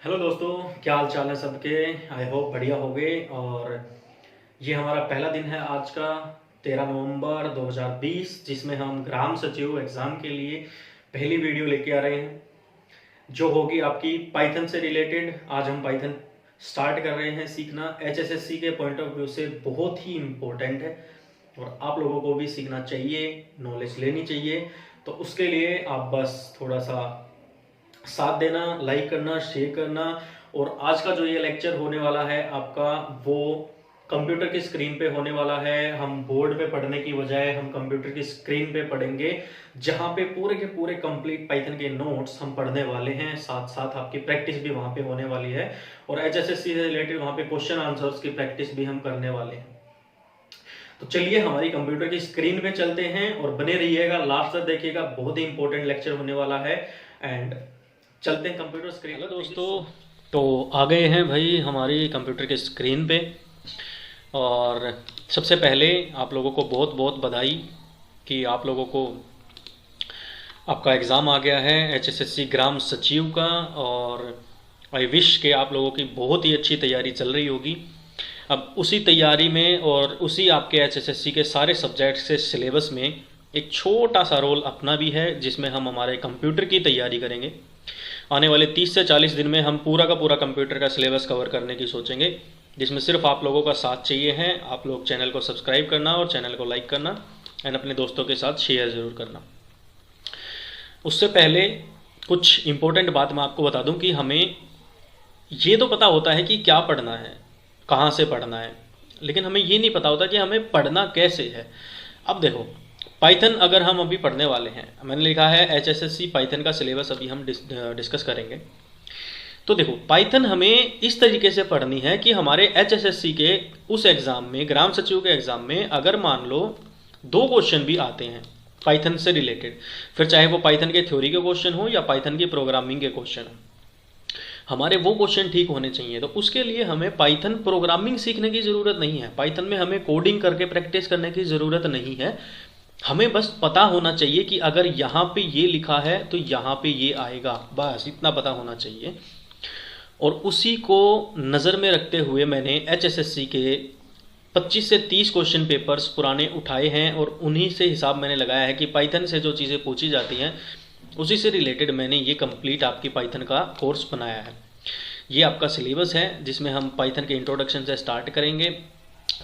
Hello दोस्तों, क्या हाल चाल है सबके। आई होप बढ़िया होंगे। और ये हमारा पहला दिन है आज का 13 नवंबर 2020, जिसमें हम ग्राम सचिव एग्ज़ाम के लिए पहली वीडियो लेके आ रहे हैं, जो होगी आपकी पाइथन से रिलेटेड। आज हम पाइथन स्टार्ट कर रहे हैं सीखना। एचएसएससी के पॉइंट ऑफ व्यू से बहुत ही इम्पोर्टेंट है और आप लोगों को भी सीखना चाहिए, नॉलेज लेनी चाहिए। तो उसके लिए आप बस थोड़ा सा साथ देना, लाइक करना, शेयर करना। और आज का जो ये लेक्चर होने वाला है आपका, वो कंप्यूटर की स्क्रीन पे होने वाला है। हम बोर्ड पे पढ़ने की बजाय हम कंप्यूटर की स्क्रीन पे पढ़ेंगे, जहाँ पे पूरे के पूरे कंप्लीट पाइथन के नोट्स हम पढ़ने वाले हैं। साथ साथ आपकी प्रैक्टिस भी वहाँ पे होने वाली है और एचएसएससी से रिलेटेड वहाँ पे क्वेश्चन आंसर्स की प्रैक्टिस भी हम करने वाले हैं। तो चलिए हमारी कंप्यूटर की स्क्रीन पे चलते हैं और बने रहिएगा, लास्ट तक देखिएगा, बहुत ही इंपॉर्टेंट लेक्चर होने वाला है। एंड चलते हैं कंप्यूटर स्क्रीन। हेलो दोस्तों, तो आ गए हैं भाई हमारी कंप्यूटर की स्क्रीन पे। और सबसे पहले आप लोगों को बहुत बहुत बधाई कि आप लोगों को आपका एग्ज़ाम आ गया है एचएसएससी ग्राम सचिव का। और आई विश के आप लोगों की बहुत ही अच्छी तैयारी चल रही होगी। अब उसी तैयारी में और उसी आपके एचएसएससी के सारे सब्जेक्ट से सिलेबस में एक छोटा सा रोल अपना भी है, जिसमें हम हमारे कंप्यूटर की तैयारी करेंगे। आने वाले 30 से 40 दिन में हम पूरा का पूरा कंप्यूटर का सिलेबस कवर करने की सोचेंगे, जिसमें सिर्फ आप लोगों का साथ चाहिए है। आप लोग चैनल को सब्सक्राइब करना और चैनल को लाइक करना एंड अपने दोस्तों के साथ शेयर ज़रूर करना। उससे पहले कुछ इम्पोर्टेंट बात मैं आपको बता दूं कि हमें ये तो पता होता है कि क्या पढ़ना है, कहाँ से पढ़ना है, लेकिन हमें ये नहीं पता होता कि हमें पढ़ना कैसे है। अब देखो, पाइथन अगर हम अभी पढ़ने वाले हैं, मैंने लिखा है एचएसएससी पाइथन का सिलेबस अभी हम डिस्कस करेंगे। तो देखो, पाइथन हमें इस तरीके से पढ़नी है कि हमारे एचएसएससी के उस एग्ज़ाम में, ग्राम सचिव के एग्ज़ाम में, अगर मान लो 2 क्वेश्चन भी आते हैं पाइथन से रिलेटेड, फिर चाहे वो पाइथन के थ्योरी के क्वेश्चन हो या पाइथन की प्रोग्रामिंग के क्वेश्चन हो, हमारे वो क्वेश्चन ठीक होने चाहिए। तो उसके लिए हमें पाइथन प्रोग्रामिंग सीखने की ज़रूरत नहीं है, पाइथन में हमें कोडिंग करके प्रैक्टिस करने की ज़रूरत नहीं है। हमें बस पता होना चाहिए कि अगर यहाँ पे ये लिखा है तो यहाँ पे ये आएगा, बस इतना पता होना चाहिए। और उसी को नज़र में रखते हुए मैंने एचएसएससी के 25 से 30 क्वेश्चन पेपर्स पुराने उठाए हैं और उन्हीं से हिसाब मैंने लगाया है कि पाइथन से जो चीज़ें पूछी जाती हैं उसी से रिलेटेड मैंने ये कंप्लीट आपकी पाइथन का कोर्स बनाया है। ये आपका सिलेबस है, जिसमें हम पाइथन के इंट्रोडक्शन से स्टार्ट करेंगे।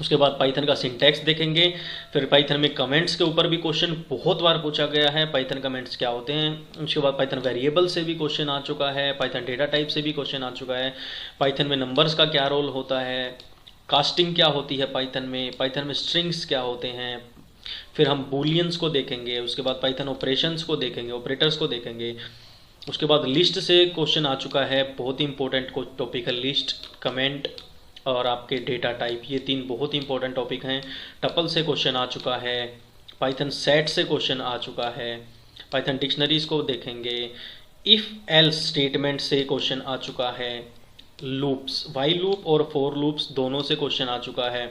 उसके बाद पाइथन का सिंटैक्स देखेंगे, फिर पाइथन में कमेंट्स के ऊपर भी क्वेश्चन बहुत बार पूछा गया है, पाइथन कमेंट्स क्या होते हैं। उसके बाद पाइथन वेरिएबल से भी क्वेश्चन आ चुका है, पाइथन डेटा टाइप से भी क्वेश्चन आ चुका है, पाइथन में नंबर्स का क्या रोल होता है, कास्टिंग क्या होती है पाइथन में स्ट्रिंग्स क्या होते हैं। फिर हम बूलियंस को देखेंगे, उसके बाद पाइथन ऑपरेशंस को देखेंगे, ऑपरेटर्स को देखेंगे। उसके बाद लिस्ट से क्वेश्चन आ चुका है, बहुत ही इंपॉर्टेंट टॉपिक है लिस्ट, कमेंट और आपके डेटा टाइप, ये 3 बहुत ही इंपॉर्टेंट टॉपिक हैं। टपल से क्वेश्चन आ चुका है, पाइथन सेट से क्वेश्चन आ चुका है, पाइथन डिक्शनरीज को देखेंगे, इफ़ एल्स स्टेटमेंट से क्वेश्चन आ चुका है, लूप्स, वाइल लूप और फॉर लूप्स दोनों से क्वेश्चन आ चुका है,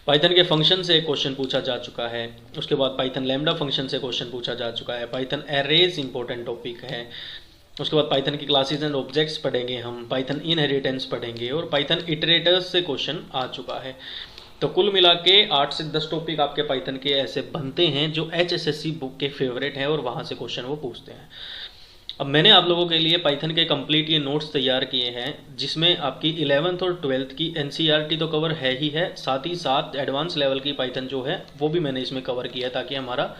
पाइथन के फंक्शन से क्वेश्चन पूछा जा चुका है। उसके बाद पाइथन लैम्डा फंक्शन से क्वेश्चन पूछा जा चुका है, पाइथन एरेज इंपॉर्टेंट टॉपिक है। उसके बाद पाइथन की क्लासेस एंड ऑब्जेक्ट्स पढ़ेंगे हम, पाइथन इनहेरिटेंस पढ़ेंगे और पाइथन इटरेटर्स से क्वेश्चन आ चुका है। तो कुल मिला के 8 से 10 टॉपिक आपके पाइथन के ऐसे बनते हैं जो एचएसएससी बुक के फेवरेट हैं और वहाँ से क्वेश्चन वो पूछते हैं। अब मैंने आप लोगों के लिए पाइथन के कंप्लीट ये नोट्स तैयार किए हैं, जिसमें आपकी 11th और 12th की एनसीईआरटी तो कवर है ही है, साथ ही साथ एडवांस लेवल की पाइथन जो है वो भी मैंने इसमें कवर किया है, ताकि हमारा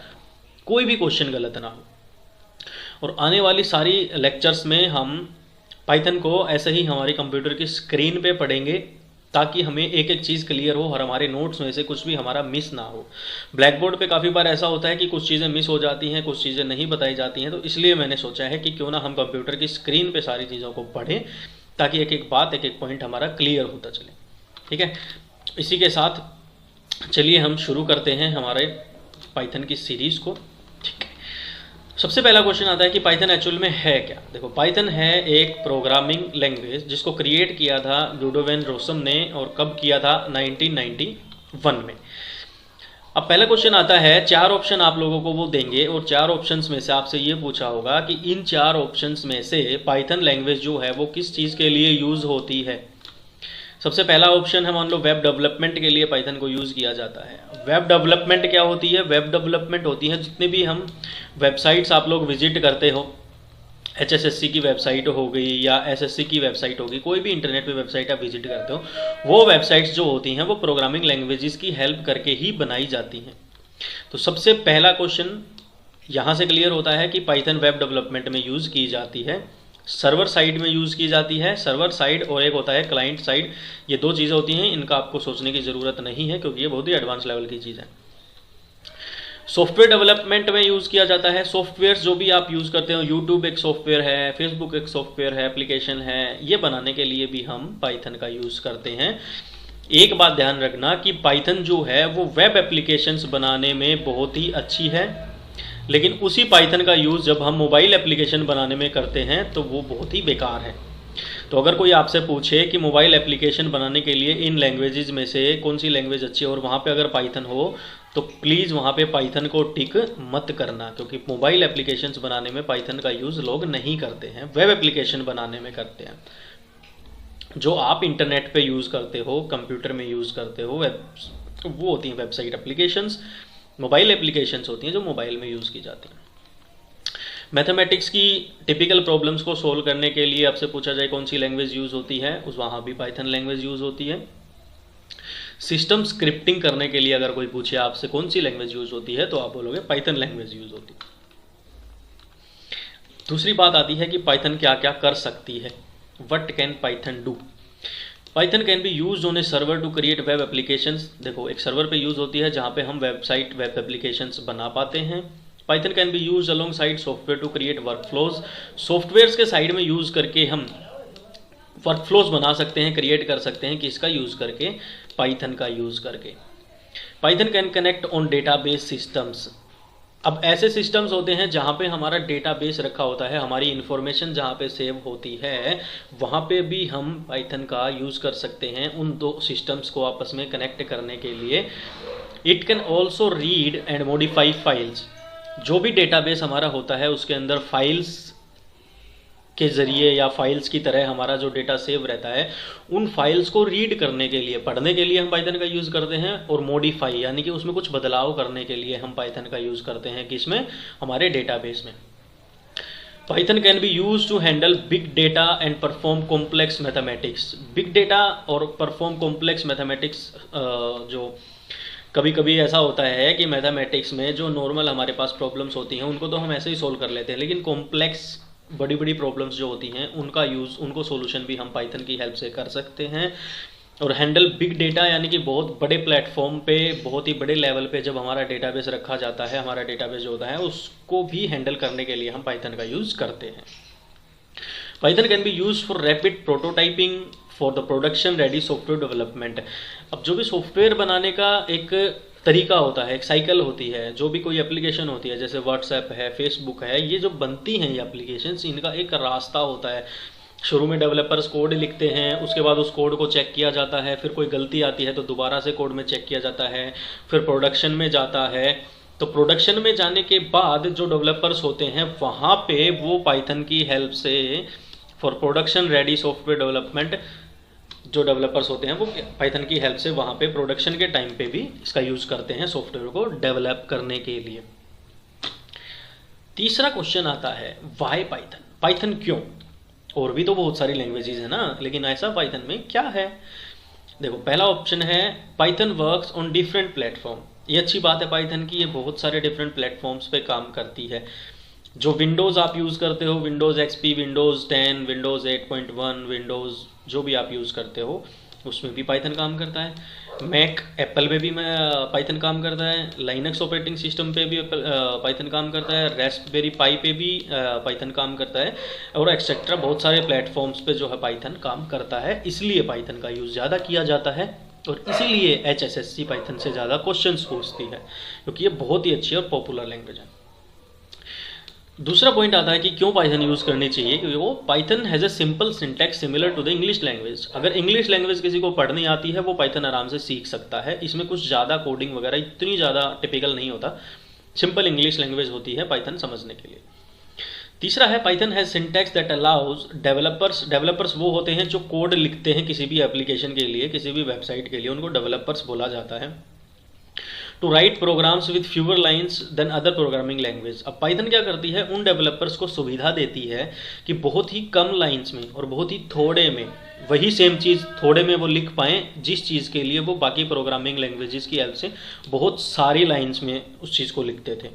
कोई भी क्वेश्चन गलत ना हो। और आने वाली सारी लेक्चर्स में हम पाइथन को ऐसे ही हमारी कंप्यूटर की स्क्रीन पे पढ़ेंगे, ताकि हमें एक एक चीज़ क्लियर हो और हमारे नोट्स में से कुछ भी हमारा मिस ना हो। ब्लैक बोर्ड पे काफ़ी बार ऐसा होता है कि कुछ चीज़ें मिस हो जाती हैं, कुछ चीज़ें नहीं बताई जाती हैं, तो इसलिए मैंने सोचा है कि क्यों ना हम कंप्यूटर की स्क्रीन पे सारी चीज़ों को पढ़ें, ताकि एक एक बात, एक एक पॉइंट हमारा क्लियर होता चले। ठीक है, इसी के साथ चलिए हम शुरू करते हैं हमारे पाइथन की सीरीज़ को। ठीक है, सबसे पहला क्वेश्चन आता है कि पाइथन एक्चुअल में है क्या। देखो, पाइथन है एक प्रोग्रामिंग लैंग्वेज जिसको क्रिएट किया था लुडो वैन रोसम ने, और कब किया था, 1991 में। अब पहला क्वेश्चन आता है, 4 ऑप्शन आप लोगों को वो देंगे और 4 ऑप्शंस में से आपसे ये पूछा होगा कि इन 4 ऑप्शंस में से पाइथन लैंग्वेज जो है वो किस चीज़ के लिए यूज़ होती है। सबसे पहला ऑप्शन है, मान लो वेब डेवलपमेंट के लिए पाइथन को यूज़ किया जाता है। वेब डेवलपमेंट क्या होती है? वेब डेवलपमेंट होती है जितने भी हम वेबसाइट्स आप लोग विजिट करते हो, HSSC की वेबसाइट हो गई या SSC की वेबसाइट होगी, कोई भी इंटरनेट पे वेबसाइट आप विजिट करते हो, वो वेबसाइट्स जो होती हैं वो प्रोग्रामिंग लैंग्वेजेस की हेल्प करके ही बनाई जाती हैं। तो सबसे पहला क्वेश्चन यहाँ से क्लियर होता है कि पाइथन वेब डेवलपमेंट में यूज़ की जाती है, सर्वर साइड में यूज़ की जाती है। सर्वर साइड और एक होता है क्लाइंट साइड, ये 2 चीज़ें होती हैं, इनका आपको सोचने की ज़रूरत नहीं है क्योंकि ये बहुत ही एडवांस लेवल की चीज़ है। सॉफ्टवेयर डेवलपमेंट में यूज़ किया जाता है। सॉफ्टवेयर जो भी आप यूज़ करते हो, यूट्यूब एक सॉफ्टवेयर है, फेसबुक एक सॉफ्टवेयर है, एप्लीकेशन है, ये बनाने के लिए भी हम पाइथन का यूज़ करते हैं। एक बात ध्यान रखना कि पाइथन जो है वो वेब एप्लीकेशंस बनाने में बहुत ही अच्छी है, लेकिन उसी पाइथन का यूज़ जब हम मोबाइल एप्लीकेशन बनाने में करते हैं तो वो बहुत ही बेकार है। तो अगर कोई आपसे पूछे कि मोबाइल एप्लीकेशन बनाने के लिए इन लैंग्वेजेस में से कौन सी लैंग्वेज अच्छी है और वहाँ पे अगर पाइथन हो, तो प्लीज़ वहाँ पे पाइथन को टिक मत करना, क्योंकि मोबाइल एप्लीकेशंस बनाने में पाइथन का यूज़ लोग नहीं करते हैं, वेब एप्लीकेशन बनाने में करते हैं। जो आप इंटरनेट पे यूज़ करते हो, कंप्यूटर में यूज़ करते हो, वो होती हैं वेबसाइट एप्लीकेशंस। मोबाइल एप्लीकेशंस होती हैं जो मोबाइल में यूज़ की जाती हैं। मैथमेटिक्स की टिपिकल प्रॉब्लम्स को सोल्व करने के लिए आपसे पूछा जाए कौन सी लैंग्वेज यूज़ होती है, उस वहाँ भी पाइथन लैंग्वेज यूज़ होती है। सिस्टम स्क्रिप्टिंग करने के लिए अगर कोई पूछे आपसे कौन सी लैंग्वेज यूज़ होती है, तो आप बोलोगे पाइथन लैंग्वेज यूज़ होती है। दूसरी बात आती है कि पाइथन क्या क्या कर सकती है। What can Python do? Python can be use on a server to create web applications. देखो, एक सर्वर पे यूज़ होती है जहाँ पे हम वेबसाइट वेब एप्लीकेशंस बना पाते हैं। Python can be use alongside software to create workflows. Softwares के साइड में यूज़ करके हम वर्कफ्लोज बना सकते हैं, क्रिएट कर सकते हैं। किसका यूज़ करके? पाइथन का यूज़ करके। Python can connect on database systems. अब ऐसे सिस्टम्स होते हैं जहाँ पे हमारा डेटाबेस रखा होता है, हमारी इंफॉर्मेशन जहाँ पे सेव होती है, वहाँ पे भी हम पाइथन का यूज़ कर सकते हैं उन 2 सिस्टम्स को आपस में कनेक्ट करने के लिए। It can also read and modify files. जो भी डेटाबेस हमारा होता है उसके अंदर फाइल्स के ज़रिए या फाइल्स की तरह हमारा जो डेटा सेव रहता है, उन फाइल्स को रीड करने के लिए, पढ़ने के लिए हम पाइथन का यूज़ करते हैं। और मॉडिफाई यानी कि उसमें कुछ बदलाव करने के लिए हम पाइथन का यूज़ करते हैं। किसमें? हमारे डेटाबेस में। Python can be use to handle big data and perform complex mathematics. Big data और परफॉर्म कॉम्प्लेक्स मैथमेटिक्स, जो कभी कभी ऐसा होता है कि मैथमेटिक्स में जो नॉर्मल हमारे पास प्रॉब्लम्स होती हैं उनको तो हम ऐसे ही सोल्व कर लेते हैं, लेकिन कॉम्प्लेक्स बड़ी बड़ी प्रॉब्लम्स जो होती हैं उनका यूज़, उनको सॉल्यूशन भी हम पाइथन की हेल्प से कर सकते हैं। और हैंडल बिग डेटा यानी कि बहुत बड़े प्लेटफॉर्म पे, बहुत ही बड़े लेवल पे जब हमारा डेटाबेस रखा जाता है, हमारा डेटाबेस जो होता है उसको भी हैंडल करने के लिए हम पाइथन का यूज़ करते हैं। Python can be use for rapid prototyping for the production ready software development. अब जो भी सॉफ्टवेयर बनाने का एक तरीका होता है, एक साइकिल होती है, जो भी कोई एप्लीकेशन होती है, जैसे व्हाट्सएप है, फेसबुक है, ये जो बनती हैं ये एप्लीकेशंस, इनका एक रास्ता होता है। शुरू में डेवलपर्स कोड लिखते हैं, उसके बाद उस कोड को चेक किया जाता है, फिर कोई गलती आती है तो दोबारा से कोड में चेक किया जाता है, फिर प्रोडक्शन में जाता है। तो प्रोडक्शन में जाने के बाद जो डेवलपर्स होते हैं वहाँ पे वो पाइथन की हेल्प से for production ready software development, जो डेवलपर्स होते हैं वो पाइथन की हेल्प से वहाँ पे प्रोडक्शन के टाइम पे भी इसका यूज़ करते हैं सॉफ्टवेयर को डेवलप करने के लिए। तीसरा क्वेश्चन आता है, वाई पाइथन? पाइथन क्यों? और भी तो बहुत सारी लैंग्वेजेस है ना, लेकिन ऐसा पाइथन में क्या है? देखो, पहला ऑप्शन है Python works on different platform. ये अच्छी बात है पाइथन की, ये बहुत सारे डिफरेंट प्लेटफॉर्म्स पे काम करती है। जो विंडोज़ आप यूज़ करते हो, Windows XP, Windows 10, Windows 8.1, Windows जो भी आप यूज़ करते हो उसमें भी पाइथन काम करता है। मैक, एप्पल पे भी पाइथन काम करता है। लाइनक्स ऑपरेटिंग सिस्टम पे भी पाइथन काम करता है। रेस्पबेरी पाई पे भी पाइथन काम करता है, और एक्सेट्रा बहुत सारे प्लेटफॉर्म्स पे जो है पाइथन काम करता है। इसलिए पाइथन का यूज़ ज़्यादा किया जाता है और इसीलिए HSSC पाइथन से ज़्यादा क्वेश्चंस पूछती है, क्योंकि ये बहुत ही अच्छी और पॉपुलर लैंग्वेज है। दूसरा पॉइंट आता है कि क्यों पाइथन यूज़ करनी चाहिए, क्योंकि वो Python has a simple syntax similar to the English language. अगर इंग्लिश लैंग्वेज किसी को पढ़नी आती है वो पाइथन आराम से सीख सकता है, इसमें कुछ ज़्यादा कोडिंग वगैरह इतनी ज़्यादा टिपिकल नहीं होता, सिंपल इंग्लिश लैंग्वेज होती है पाइथन समझने के लिए। तीसरा है Python has syntax that allows developers वो होते हैं जो कोड लिखते हैं किसी भी एप्लीकेशन के लिए, किसी भी वेबसाइट के लिए, उनको डेवलपर्स बोला जाता है। To write programs with fewer lines than other programming language. अब पाइथन क्या करती है, उन डेवलपर्स को सुविधा देती है कि बहुत ही कम लाइन्स में और बहुत ही थोड़े में वही सेम चीज़ थोड़े में वो लिख पाएँ, जिस चीज़ के लिए वो बाकी प्रोग्रामिंग लैंग्वेजेस की हेल्प से बहुत सारी लाइन्स में उस चीज़ को लिखते थे।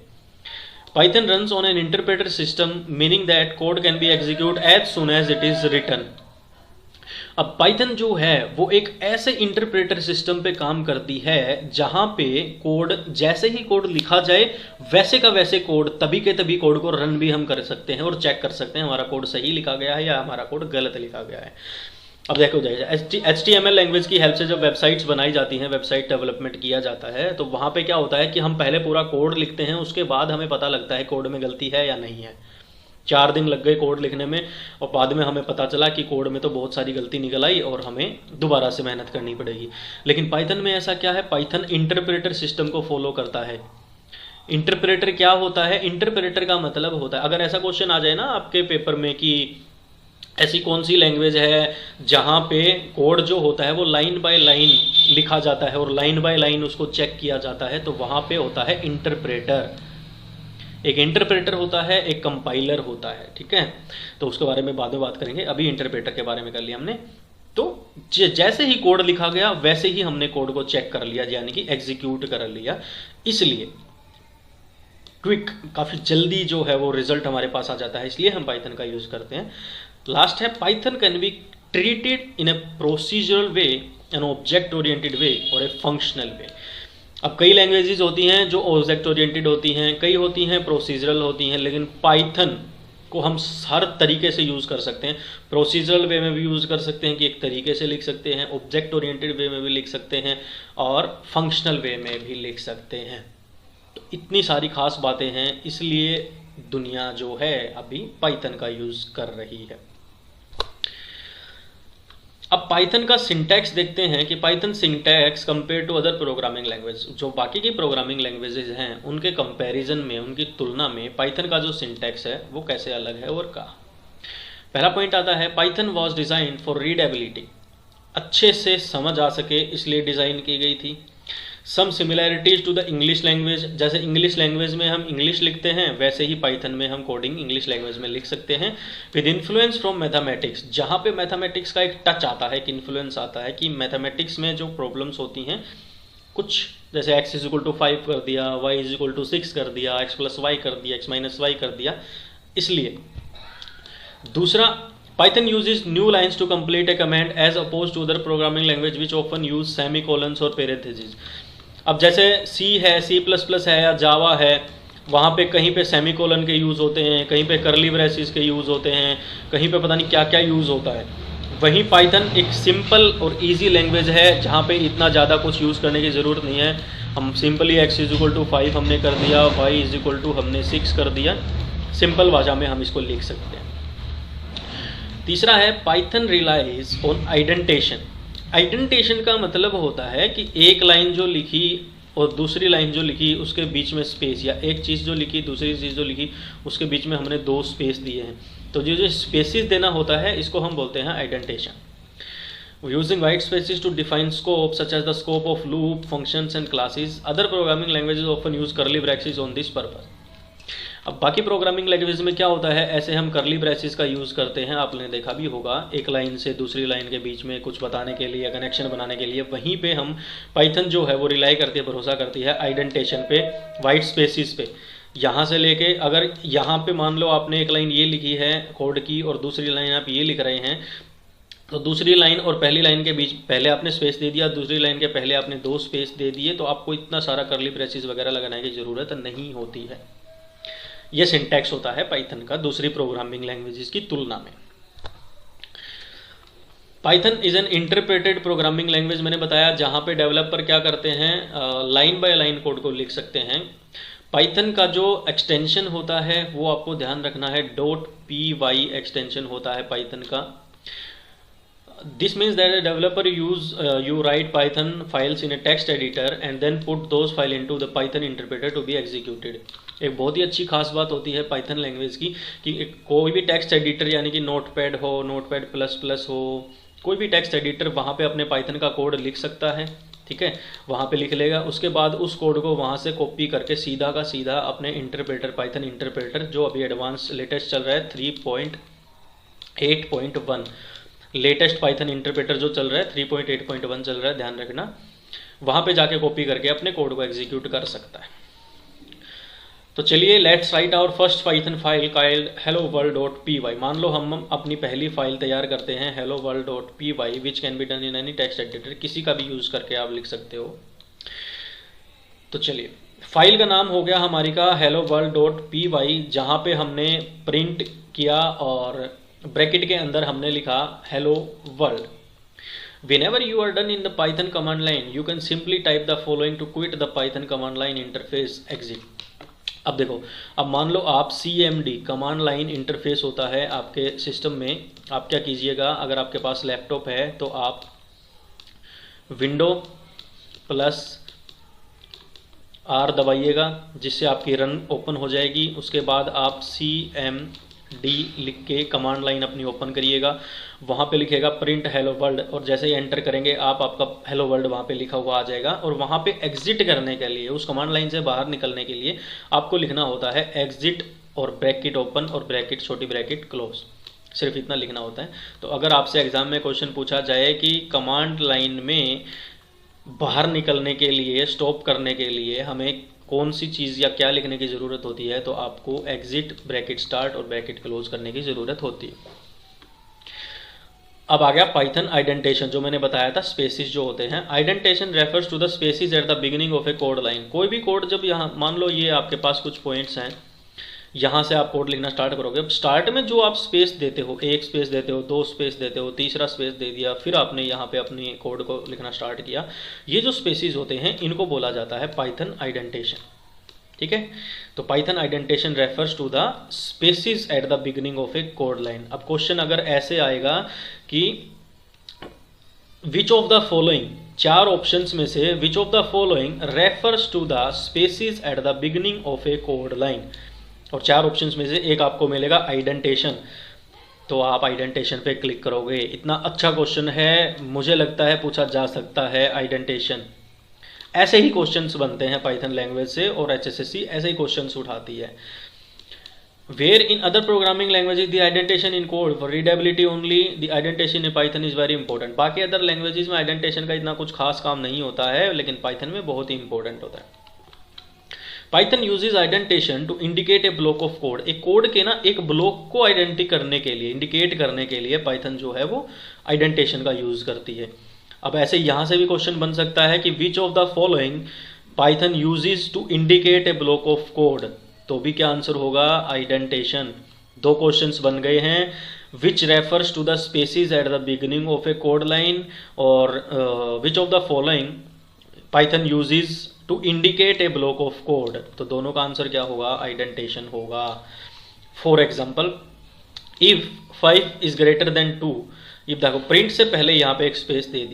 Python runs on an interpreter system, meaning that code can be executed as soon as it is written. अब पाइथन जो है वो एक ऐसे इंटरप्रेटर सिस्टम पे काम करती है जहां पे कोड जैसे ही कोड लिखा जाए वैसे का वैसे कोड तभी के तभी कोड को रन भी हम कर सकते हैं और चेक कर सकते हैं हमारा कोड सही लिखा गया है या हमारा कोड गलत लिखा गया है। अब देखो HTML लैंग्वेज की हेल्प से जब वेबसाइट्स बनाई जाती हैं, वेबसाइट डेवलपमेंट किया जाता है, तो वहाँ पे क्या होता है कि हम पहले पूरा कोड लिखते हैं, उसके बाद हमें पता लगता है कोड में गलती है या नहीं है। 4 दिन लग गए कोड लिखने में और बाद में हमें पता चला कि कोड में तो बहुत सारी गलती निकल आई और हमें दोबारा से मेहनत करनी पड़ेगी। लेकिन पाइथन में ऐसा क्या है, पाइथन इंटरप्रेटर सिस्टम को फॉलो करता है। इंटरप्रेटर क्या होता है, इंटरप्रेटर का मतलब होता है, अगर ऐसा क्वेश्चन आ जाए ना आपके पेपर में कि ऐसी कौन सी लैंग्वेज है जहाँ पे कोड जो होता है वो लाइन बाय लाइन लिखा जाता है और लाइन बाय लाइन उसको चेक किया जाता है, तो वहाँ पे होता है इंटरप्रेटर। एक इंटरप्रेटर होता है, एक कंपाइलर होता है, ठीक है, तो उसके बारे में बाद में बात करेंगे। अभी इंटरप्रेटर के बारे में कर लिया हमने। तो जैसे ही कोड लिखा गया वैसे ही हमने कोड को चेक कर लिया, यानी कि एग्जीक्यूट कर लिया, इसलिए क्विक काफ़ी जल्दी जो है वो रिजल्ट हमारे पास आ जाता है, इसलिए हम पाइथन का यूज़ करते हैं। लास्ट है Python can be treated in a procedural way, an object oriented way और ए फंक्शनल वे। अब कई लैंग्वेजेस होती हैं जो ऑब्जेक्ट ओरिएंटेड होती हैं, कई होती हैं प्रोसीजरल होती हैं, लेकिन पाइथन को हम हर तरीके से यूज़ कर सकते हैं। प्रोसीजरल वे में भी यूज़ कर सकते हैं कि एक तरीके से लिख सकते हैं, ऑब्जेक्ट ओरिएंटेड वे में भी लिख सकते हैं और फंक्शनल वे में भी लिख सकते हैं। तो इतनी सारी खास बातें हैं, इसलिए दुनिया जो है अभी पाइथन का यूज़ कर रही है। अब पाइथन का सिंटैक्स देखते हैं कि Python syntax compare to other programming language, जो बाकी की प्रोग्रामिंग लैंग्वेजेज हैं उनके कंपैरिजन में, उनकी तुलना में पाइथन का जो सिंटैक्स है वो कैसे अलग है और का। पहला पॉइंट आता है Python was design for readability, अच्छे से समझ आ सके इसलिए डिज़ाइन की गई थी। Some similarities to the English language, जैसे इंग्लिश लैंग्वेज में हम इंग्लिश लिखते हैं वैसे ही पाइथन में हम कोडिंग इंग्लिश लैंग्वेज में लिख सकते हैं। विद इन्फ्लुएंस फ्रॉम मैथमेटिक्स, जहाँ पे मैथमेटिक्स का एक टच आता है, एक इन्फ्लुएंस आता है कि मैथमेटिक्स में जो प्रॉब्लम्स होती हैं कुछ, जैसे x इज इक्वल टू 5 कर दिया, y इज इक्वल टू 6 कर दिया, x प्लस वाई कर दिया, x माइनस वाई कर दिया, इसलिए। दूसरा, Python uses new lines to complete a command as opposed to other programming language which often use semicolons और parentheses। अब जैसे C है, C++ है या जावा है, वहाँ पे कहीं पे सेमीकोलन के यूज़ होते हैं, कहीं पे करली ब्रेसिस के यूज़ होते हैं, कहीं पे पता नहीं क्या क्या यूज़ होता है। वहीं पाइथन एक सिंपल और इजी लैंग्वेज है जहाँ पे इतना ज़्यादा कुछ यूज़ करने की ज़रूरत नहीं है। हम simply x is equal to 5 हमने कर दिया, y इज इक्वल टू हमने 6 कर दिया, सिंपल भाषा में हम इसको लिख सकते हैं। तीसरा है पाइथन रिलाइज ऑन आइडेंटेशन। आइडेंटेशन का मतलब होता है कि एक लाइन जो लिखी और दूसरी लाइन जो लिखी उसके बीच में स्पेस, या एक चीज़ जो लिखी दूसरी चीज़ जो लिखी उसके बीच में हमने 2 स्पेस दिए हैं, तो जो स्पेसिस देना होता है इसको हम बोलते हैं indentation. Using white spaces to define scope such as the scope of loop, functions and classes. Other programming languages often use curly brackets on this purpose. अब बाकी प्रोग्रामिंग लैंग्वेज में क्या होता है, ऐसे हम करली ब्रेसिस का यूज़ करते हैं, आपने देखा भी होगा, एक लाइन से दूसरी लाइन के बीच में कुछ बताने के लिए, कनेक्शन बनाने के लिए। वहीं पे हम पाइथन जो है वो रिलाई करती है, भरोसा करती है आइडेंटेशन पे, वाइट स्पेसिस पे। यहाँ से लेके अगर यहाँ पे मान लो आपने एक लाइन ये लिखी है कोड की और दूसरी लाइन आप ये लिख रहे हैं, तो दूसरी लाइन और पहली लाइन के बीच पहले आपने स्पेस दे दिया, दूसरी लाइन के पहले आपने 2 स्पेस दे दिए, तो आपको इतना सारा करली ब्रेसिस वगैरह लगाने की ज़रूरत नहीं होती है। यह सिंटैक्स होता है पाइथन का दूसरी प्रोग्रामिंग लैंग्वेजेस की तुलना में। Python is an interpreted programming language, मैंने बताया, जहाँ पे डेवलपर क्या करते हैं, लाइन बाय लाइन कोड को लिख सकते हैं। पाइथन का जो एक्सटेंशन होता है वो आपको ध्यान रखना है, .py एक्सटेंशन होता है पाइथन का। This means that a developer you write Python files in a text editor and then put those file into the Python interpreter to be executed। एक बहुत ही अच्छी खास बात होती है पाइथन लैंग्वेज की कि कोई भी टेक्स्ट एडिटर यानी कि नोटपैड हो, नोटपैड प्लस प्लस हो, कोई भी टेक्स्ट एडिटर वहाँ पे अपने पाइथन का कोड लिख सकता है, ठीक है, वहाँ पे लिख लेगा। उसके बाद उस कोड को वहाँ से कॉपी करके सीधा का सीधा अपने इंटरप्रेटर, पाइथन इंटरप्रेटर जो अभी एडवांस लेटेस्ट चल रहा है 3.8.1, लेटेस्ट पाइथन इंटरप्रेटर जो चल रहा है 3.8.1 चल रहा है, ध्यान रखना, वहाँ पे जाके कॉपी करके अपने कोड को एग्जीक्यूट कर सकता है। तो चलिए let's write our first Python file called helloworld.py। मान लो हम अपनी पहली फाइल तैयार करते हैं helloworld.py which can be done in any text editor, किसी का भी यूज करके आप लिख सकते हो। तो चलिए फाइल का नाम हो गया हमारी का helloworld.py, जहाँ पे हमने प्रिंट किया और ब्रैकेट के अंदर हमने लिखा hello world. Whenever you are done in the Python command line, you can simply type the following to quit the Python command line interface exit। अब देखो, अब मान लो आप CMD कमांड लाइन इंटरफेस होता है आपके सिस्टम में, आप क्या कीजिएगा, अगर आपके पास लैपटॉप है तो आप विंडो प्लस R दबाइएगा जिससे आपकी रन ओपन हो जाएगी। उसके बाद आप CMD लिख के कमांड लाइन अपनी ओपन करिएगा, वहाँ पे लिखेगा प्रिंट हेलो वर्ल्ड, और जैसे ही एंटर करेंगे आप आपका हेलो वर्ल्ड वहाँ पे लिखा हुआ आ जाएगा। और वहाँ पे एग्जिट करने के लिए, उस कमांड लाइन से बाहर निकलने के लिए आपको लिखना होता है एग्जिट और ब्रैकेट ओपन और ब्रैकेट छोटी ब्रैकेट क्लोज, सिर्फ इतना लिखना होता है। तो अगर आपसे एग्जाम में क्वेश्चन पूछा जाए कि कमांड लाइन में बाहर निकलने के लिए, स्टॉप करने के लिए हमें कौन सी चीज़ या क्या लिखने की ज़रूरत होती है, तो आपको एग्जिट, ब्रैकेट स्टार्ट और ब्रैकेट क्लोज करने की ज़रूरत होती है। अब आ गया पाइथन आइडेंटेशन, जो मैंने बताया था स्पेसिस जो होते हैं। Indentation refers to the spaces at the beginning of a code line. कोई भी कोड जब यहाँ मान लो ये आपके पास कुछ पॉइंट्स हैं, यहाँ से आप कोड लिखना स्टार्ट करोगे। अब स्टार्ट में जो आप स्पेस देते हो, एक स्पेस देते हो, दो स्पेस देते हो, तीसरा स्पेस दे दिया, फिर आपने यहाँ पे अपनी कोड को लिखना स्टार्ट किया, ये जो स्पेसिस होते हैं इनको बोला जाता है पाइथन आइडेंटेशन, ठीक है। तो Python indentation refers to the spaces at the beginning of a code line. अब क्वेश्चन अगर ऐसे आएगा कि विच ऑफ द फॉलोइंग, चार ऑप्शंस में से which of the following refers to the spaces at the beginning of a code line, और चार ऑप्शंस में से एक आपको मिलेगा आइडेंटेशन, तो आप आइडेंटेशन पे क्लिक करोगे। इतना अच्छा क्वेश्चन है, मुझे लगता है पूछा जा सकता है आइडेंटेशन। ऐसे ही क्वेश्चंस बनते हैं पाइथन लैंग्वेज से, और HSSC ऐसे ही क्वेश्चंस उठाती है। Where in other programming languages the indentation in code for readability only, the indentation in Python is very important. बाकी अदर लैंग्वेजेस में आइडेंटेशन का इतना कुछ खास काम नहीं होता है, लेकिन पाइथन में बहुत ही इंपॉर्टेंट होता है। Python uses indentation to indicate a block of code. एक कोड के ना एक ब्लॉक को आइडेंटिटी करने के लिए, इंडिकेट करने के लिए पाइथन जो है वो आइडेंटेशन का यूज करती है। अब ऐसे यहाँ से भी क्वेश्चन बन सकता है कि which of the following Python uses to indicate a block of code, तो भी क्या आंसर होगा आइडेंटेशन। दो क्वेश्चंस बन गए हैं, which refers to the spaces at the beginning of a code line, और which of the following Python uses to indicate a block of code, तो दोनों का आंसर क्या होगा आइडेंटेशन होगा। For example if 5 is greater than 2, if देखो print से पहले यहाँ पे एक स्पेस दे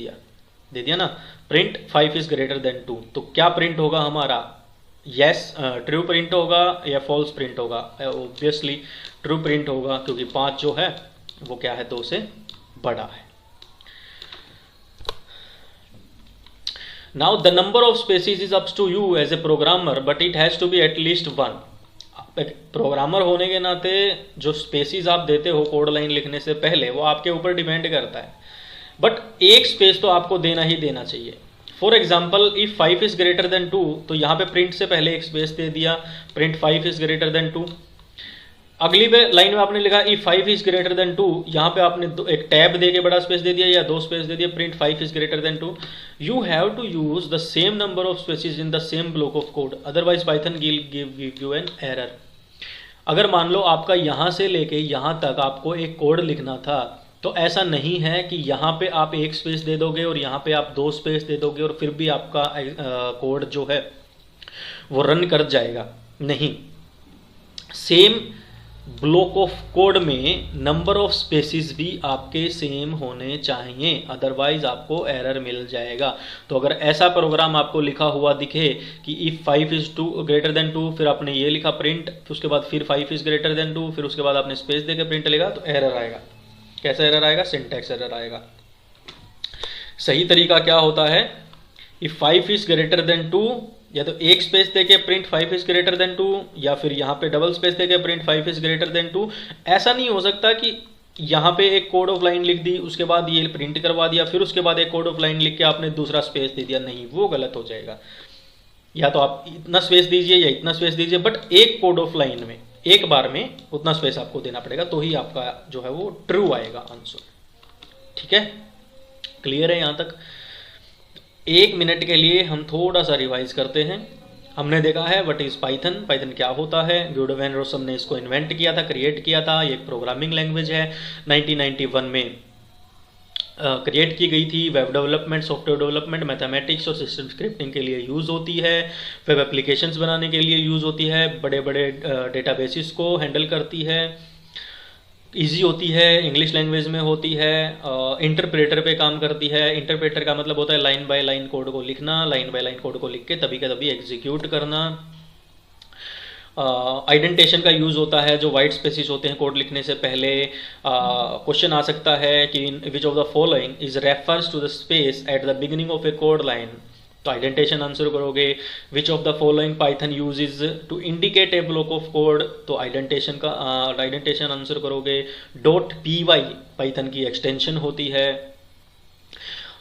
दिया ना, प्रिंट 5 इज ग्रेटर देन 2, तो क्या प्रिंट होगा हमारा, यस ट्रू प्रिंट होगा या फॉल्स प्रिंट होगा, ऑब्वियसली ट्रू प्रिंट होगा, क्योंकि 5 जो है वो क्या है 2 से बड़ा है। Now the number of spaces is up to you as a programmer, but it has to be at least 1। Programmer होने के नाते जो स्पेसिस आप देते हो कोड लाइन लिखने से पहले वो आपके ऊपर डिपेंड करता है, बट एक स्पेस तो आपको देना ही देना चाहिए। For example if 5 is greater than 2, तो यहाँ पे प्रिंट से पहले एक स्पेस दे दिया, प्रिंट 5 इज ग्रेटर देन 2। अगली लाइन में आपने लिखा इफ 5 इज ग्रेटर देन 2, यहाँ पे आपने एक टैब दे के बड़ा स्पेस दे दिया या 2 स्पेस दे दिया, print 5 is greater than 2। You have to use the same number of spaces in the same block of code, otherwise Python give you an error. अगर मान लो आपका यहाँ से लेके यहाँ तक आपको एक कोड लिखना था, तो ऐसा नहीं है कि यहाँ पे आप एक स्पेस दे दोगे और यहाँ पे आप 2 स्पेस दे दोगे और फिर भी आपका कोड जो है वो रन कर जाएगा। नहीं, सेम ब्लॉक ऑफ कोड में नंबर ऑफ स्पेसिस भी आपके सेम होने चाहिए, अदरवाइज आपको एरर मिल जाएगा। तो अगर ऐसा प्रोग्राम आपको लिखा हुआ दिखे कि इफ 5 इज ग्रेटर देन 2, फिर आपने ये लिखा प्रिंट, फिर उसके बाद फिर 5 इज ग्रेटर देन 2, फिर उसके बाद आपने स्पेस देके प्रिंट लिखा, तो एरर आएगा। कैसा एरर आएगा? सिंटैक्स एरर आएगा। सही तरीका क्या होता है? इफ 5 इज ग्रेटर देन 2, या तो एक स्पेस देके प्रिंट 5 इज ग्रेटर देन 2, या फिर यहाँ पे डबल स्पेस देके प्रिंट 5 इज ग्रेटर देन 2। ऐसा नहीं हो सकता कि यहाँ पे एक कोड ऑफ लाइन लिख दी, उसके बाद ये प्रिंट करवा दिया, फिर उसके बाद एक कोड ऑफ लाइन लिख के आपने दूसरा स्पेस दे दिया। नहीं, वो गलत हो जाएगा। या तो आप इतना स्पेस दीजिए या इतना स्पेस दीजिए, बट एक कोड ऑफ लाइन में एक बार में उतना स्पेस आपको देना पड़ेगा, तो ही आपका जो है वो ट्रू आएगा आंसर। ठीक है, क्लियर है यहाँ तक? 1 मिनट के लिए हम थोड़ा सा रिवाइज करते हैं। हमने देखा है व्हाट इज पाइथन, पाइथन क्या होता है। गुडो वैन रोसम ने इसको इन्वेंट किया था, क्रिएट किया था। ये एक प्रोग्रामिंग लैंग्वेज है, 1991 में क्रिएट की गई थी। Web development, software development, mathematics और सिस्टम स्क्रिप्टिंग के लिए यूज़ होती है। वेब एप्लीकेशंस बनाने के लिए यूज़ होती है। बड़े बड़े डेटाबेसिस को हैंडल करती है। इजी होती है, इंग्लिश लैंग्वेज में होती है। इंटरप्रेटर पे काम करती है। इंटरप्रेटर का मतलब होता है लाइन बाय लाइन कोड को लिखना, लाइन बाय लाइन कोड को लिख के तभी का तभी एग्जीक्यूट करना। आइडेंटिफिकेशन का यूज़ होता है, जो वाइट स्पेसिस होते हैं कोड लिखने से पहले। क्वेश्चन आ सकता है कि which of the following is refers to the space at the beginning of a code line, तो आइडेंटिफिकेशन आंसर करोगे। Which of the following Python uses to indicate a block of code, तो identification answer करोगे। .py Python की extension होती है।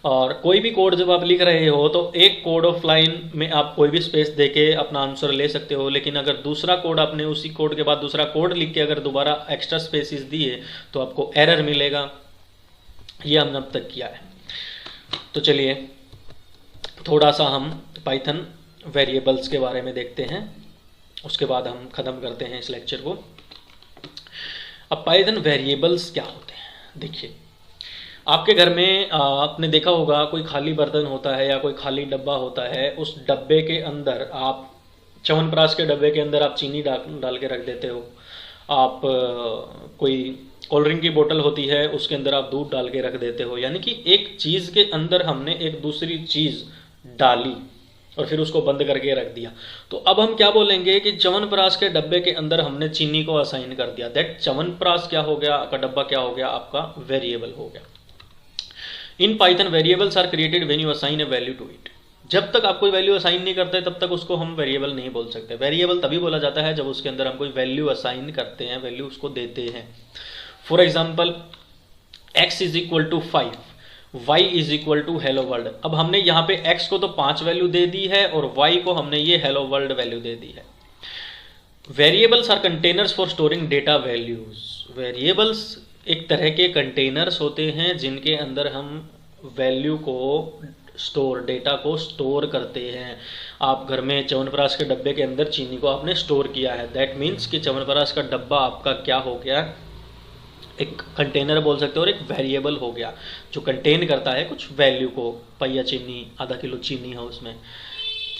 और कोई भी कोड जब आप लिख रहे हो तो एक कोड ऑफ लाइन में आप कोई भी स्पेस देके अपना आंसर ले सकते हो, लेकिन अगर दूसरा कोड आपने उसी कोड के बाद दूसरा कोड लिख के अगर दोबारा एक्स्ट्रा स्पेसिस दिए तो आपको एरर मिलेगा। ये हमने अब तक किया है। तो चलिए थोड़ा सा हम पाइथन वेरिएबल्स के बारे में देखते हैं, उसके बाद हम ख़त्म करते हैं इस लेक्चर को। अब पाइथन वेरिएबल्स क्या होते हैं? देखिए, आपके घर में आपने देखा होगा कोई खाली बर्तन होता है या कोई खाली डब्बा होता है। उस डब्बे के अंदर आप च्यवनप्राश के डब्बे के अंदर आप चीनी डाल के रख देते हो। आप कोई कोल्ड ड्रिंक की बोतल होती है, उसके अंदर आप दूध डाल के रख देते हो। यानी कि एक चीज़ के अंदर हमने एक दूसरी चीज़ डाली और फिर उसको बंद करके रख दिया। तो अब हम क्या बोलेंगे कि च्यवनप्राश के डब्बे के अंदर हमने चीनी को असाइन कर दिया। दैट च्यवनप्राश क्या हो गया? आपका डब्बा क्या हो गया? आपका वेरिएबल हो गया। In Python variables are created when you assign a value to it. जब तक आप कोई वैल्यू असाइन नहीं करते तब तक उसको हम वेरिएबल नहीं बोल सकते। वेरिएबल तभी बोला जाता है जब उसके अंदर हम कोई वैल्यू असाइन करते हैं, वैल्यू उसको देते हैं। For example x is equal to 5, y is equal to hello world. अब हमने यहाँ पे x को तो 5 वैल्यू दे दी है और y को हमने ये हेलो वर्ल्ड वैल्यू दे दी है। Variables are containers for storing data values. Variables एक तरह के कंटेनर्स होते हैं जिनके अंदर हम वैल्यू को स्टोर, डेटा को स्टोर करते हैं। आप घर में च्यवनप्राश के डब्बे के अंदर चीनी को आपने स्टोर किया है। दैट मीन्स कि च्यवनप्राश का डब्बा आपका क्या हो गया? एक कंटेनर बोल सकते हो और एक वेरिएबल हो गया जो कंटेन करता है कुछ वैल्यू को। पहिया चीनी, आधा किलो चीनी है उसमें।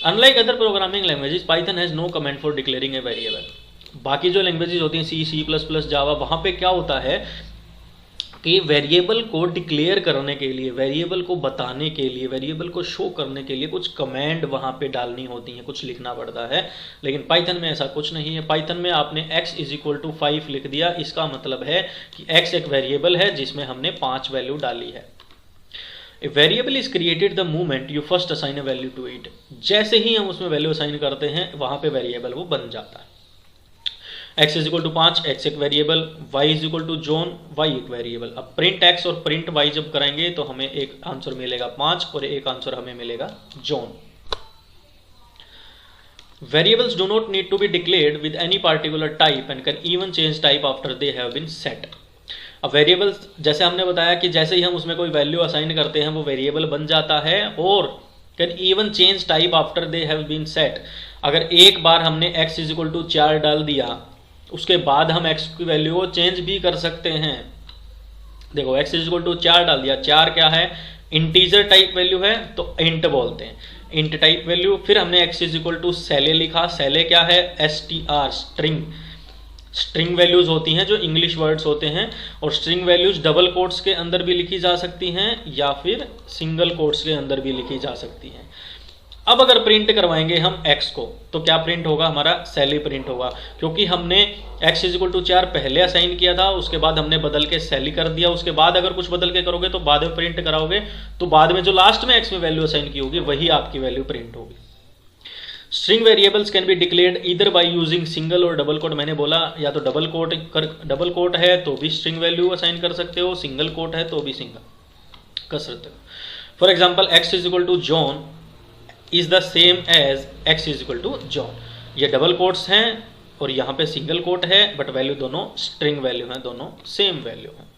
Unlike other programming languages, Python has no comment for declaring a variable. बाकी जो लैंग्वेजेस होती हैं C++, जावा, वहाँ पे क्या होता है कि वेरिएबल को डिक्लेयर करने के लिए, वेरिएबल को बताने के लिए, वेरिएबल को शो करने के लिए कुछ कमांड वहाँ पे डालनी होती हैं, कुछ लिखना पड़ता है। लेकिन पाइथन में ऐसा कुछ नहीं है। पाइथन में आपने x इज इक्वल टू 5 लिख दिया, इसका मतलब है कि x एक वेरिएबल है जिसमें हमने 5 वैल्यू डाली है। A variable is created the moment you first assign a value to it. जैसे ही हम उसमें वैल्यू असाइन करते हैं वहाँ पे वेरिएबल वो बन जाता है। x is equal to 5, x एक variable, y is equal to John, y एक वेरिएबल। अब प्रिंट x और प्रिंट y जब कराएंगे तो हमें एक आंसर मिलेगा 5 और एक आंसर हमें मिलेगा John. Variables do not need to be declared with any particular type and can even change type after they have been set. अब वेरिएबल्स, जैसे हमने बताया कि जैसे ही हम उसमें कोई वैल्यू असाइन करते हैं वो वेरिएबल बन जाता है और can even change type after they have been set. अगर एक बार हमने x इज इक्वल टू 4 डाल दिया, उसके बाद हम x की वैल्यू को चेंज भी कर सकते हैं। देखो x इज इक्वल टू 4 डाल दिया, 4 क्या है? इंटीजर टाइप वैल्यू है तो इंट बोलते हैं। Int type value. फिर हमने x इज इक्वल टू सैले लिखा। सैले क्या है? str string. स्ट्रिंग वैल्यूज होती हैं जो इंग्लिश वर्ड्स होते हैं, और स्ट्रिंग वैल्यूज डबल कोट्स के अंदर भी लिखी जा सकती हैं या फिर सिंगल कोट्स के अंदर भी लिखी जा सकती हैं। अब अगर प्रिंट करवाएंगे हम x को तो क्या प्रिंट होगा? हमारा सैली प्रिंट होगा, क्योंकि हमने x इज इक्वल टू 4 पहले असाइन किया था, उसके बाद हमने बदल के सैली कर दिया। उसके बाद अगर कुछ बदल के करोगे तो बाद में प्रिंट कराओगे तो बाद में जो लास्ट में x में वैल्यू असाइन की होगी वही आपकी वैल्यू प्रिंट होगी। String variables can be declared either by using single और डबल कोट। मैंने बोला या तो डबल कोट है तो भी स्ट्रिंग वैल्यू असाइन कर सकते हो, सिंगल कोट है तो भी सिंगल कर सकते हो। For example x is equal to John is the same as x is equal to John. ये डबल कोट्स हैं और यहाँ पे सिंगल कोट है, बट वैल्यू दोनों स्ट्रिंग वैल्यू हैं, दोनों सेम वैल्यू हैं।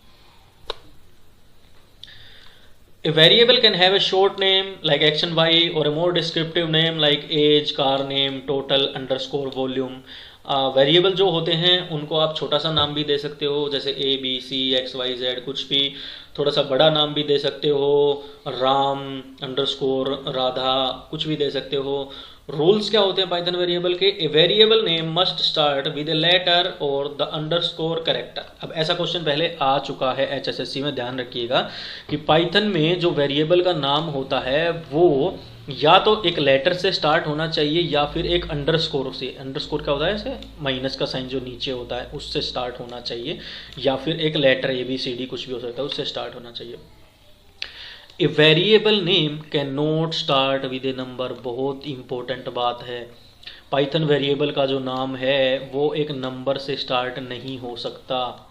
A variable can have a short name like action y or a more descriptive name like age, car name, total, underscore, volume. Variable जो होते हैं उनको आप छोटा सा नाम भी दे सकते हो, जैसे A B C X Y Z, कुछ भी। थोड़ा सा बड़ा नाम भी दे सकते हो, राम, अंडरस्कोर, राधा, कुछ भी दे सकते हो। रूल्स क्या होते हैं पाइथन वेरिएबल के? A variable name must start with a letter और द अंडरस्कोर कैरेक्टर। अब ऐसा क्वेश्चन पहले आ चुका है HSSC में, ध्यान रखिएगा कि पाइथन में जो वेरिएबल का नाम होता है वो या तो एक लेटर से स्टार्ट होना चाहिए या फिर एक अंडरस्कोर से। अंडरस्कोर क्या होता है? ऐसे माइनस का साइन जो नीचे होता है उससे स्टार्ट होना चाहिए, या फिर एक लेटर ABCD कुछ भी हो सकता है उससे स्टार्ट होना चाहिए। ए variable name can not start with A number. बहुत इंपॉर्टेंट बात है, पाइथन वेरिएबल का जो नाम है वो एक नंबर से स्टार्ट नहीं हो सकता।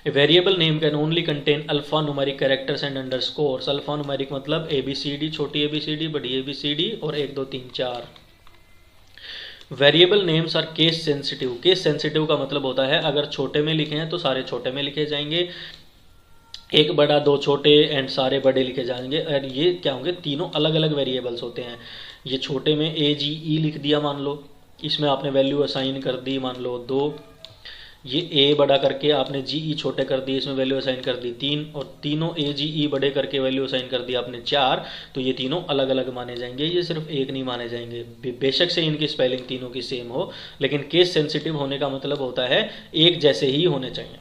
ए variable name can only contain alpha numeric characters and underscores. Alpha numeric मतलब ABCD, छोटी ABCD, बड़ी ABCD और 1 2 3 4। Variable names are case sensitive. Case sensitive का मतलब होता है अगर छोटे में लिखे हैं तो सारे छोटे में लिखे जाएंगे, एक बड़ा दो छोटे एंड सारे बड़े लिखे जाएंगे। और ये क्या होंगे? तीनों अलग अलग वेरिएबल्स होते हैं। ये छोटे में AGE लिख दिया मान लो, इसमें आपने वैल्यू असाइन कर दी मान लो 2। ये A बड़ा करके आपने GE छोटे कर दिए, इसमें वैल्यू असाइन कर दी 3, और तीनों AGE बड़े करके वैल्यू असाइन कर दी आपने 4। तो ये तीनों अलग अलग माने जाएंगे, ये सिर्फ एक नहीं माने जाएंगे। बेशक से इनकी स्पेलिंग तीनों की सेम हो, लेकिन केस सेंसिटिव होने का मतलब होता है एक जैसे ही होने चाहिए।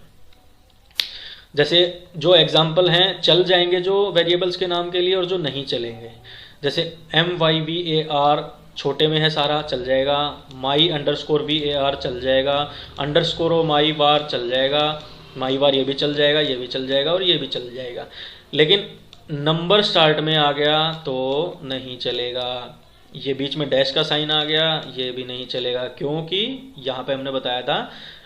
जैसे जो एग्जाम्पल हैं चल जाएंगे जो वेरिएबल्स के नाम के लिए, और जो नहीं चलेंगे। जैसे MYVAR छोटे में है सारा, चल जाएगा। माई अंडरस्कोर VAR चल जाएगा, अंडरस्कोर माई बार चल जाएगा, माई बार ये भी चल जाएगा, ये भी चल जाएगा और ये भी चल जाएगा। लेकिन नंबर स्टार्ट में आ गया तो नहीं चलेगा। ये बीच में डैश का साइन आ गया, ये भी नहीं चलेगा, क्योंकि यहाँ पे हमने बताया था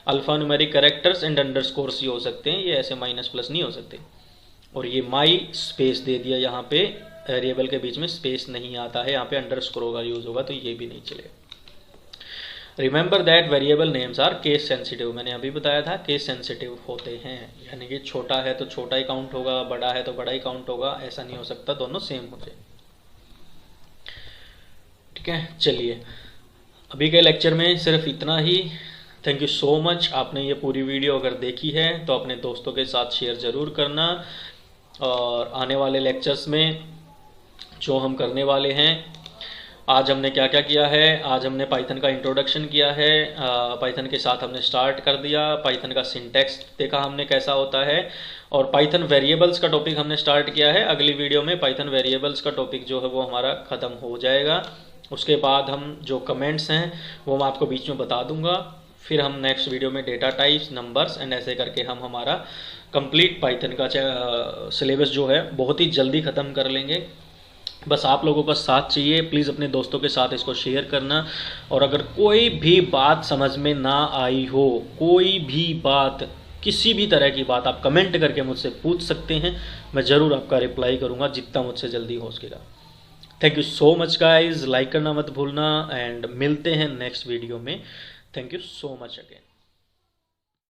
alpha numeric characters and underscores ही हो सकते हैं, ये ऐसे माइनस प्लस नहीं हो सकते। और ये माई स्पेस दे दिया, यहाँ पे वेरिएबल के बीच में स्पेस नहीं आता है, यहाँ पे अंडरस्कोर का यूज होगा, तो ये भी नहीं चलेगा। Remember that variable names are case sensitive. मैंने अभी बताया था केस सेंसिटिव होते हैं, यानी कि छोटा है तो छोटा ही काउंट होगा, बड़ा है तो बड़ा ही काउंट होगा, ऐसा नहीं हो सकता दोनों सेम हो जाए। ठीक है, चलिए अभी के लेक्चर में सिर्फ इतना ही। Thank you so much. आपने ये पूरी वीडियो अगर देखी है तो अपने दोस्तों के साथ शेयर ज़रूर करना, और आने वाले लेक्चर्स में जो हम करने वाले हैं, आज हमने क्या क्या किया है। आज हमने पाइथन का इंट्रोडक्शन किया है, पाइथन के साथ हमने स्टार्ट कर दिया, पाइथन का सिंटैक्स देखा हमने कैसा होता है, और पाइथन वेरिएबल्स का टॉपिक हमने स्टार्ट किया है। अगली वीडियो में पाइथन वेरिएबल्स का टॉपिक जो है वो हमारा ख़त्म हो जाएगा। उसके बाद हम जो कमेंट्स हैं वो मैं आपको बीच में बता दूंगा। फिर हम नेक्स्ट वीडियो में डेटा टाइप्स, नंबर्स एंड ऐसे करके हम हमारा कंप्लीट पाइथन का सिलेबस जो है बहुत ही जल्दी ख़त्म कर लेंगे। बस आप लोगों का साथ चाहिए, प्लीज़ अपने दोस्तों के साथ इसको शेयर करना। और अगर कोई भी बात समझ में ना आई हो, कोई भी बात, किसी भी तरह की बात, आप कमेंट करके मुझसे पूछ सकते हैं, मैं ज़रूर आपका रिप्लाई करूँगा जितना मुझसे जल्दी हो सकेगा। Thank you so much guys, like करना मत भूलना, एंड मिलते हैं नेक्स्ट वीडियो में। Thank you so much again.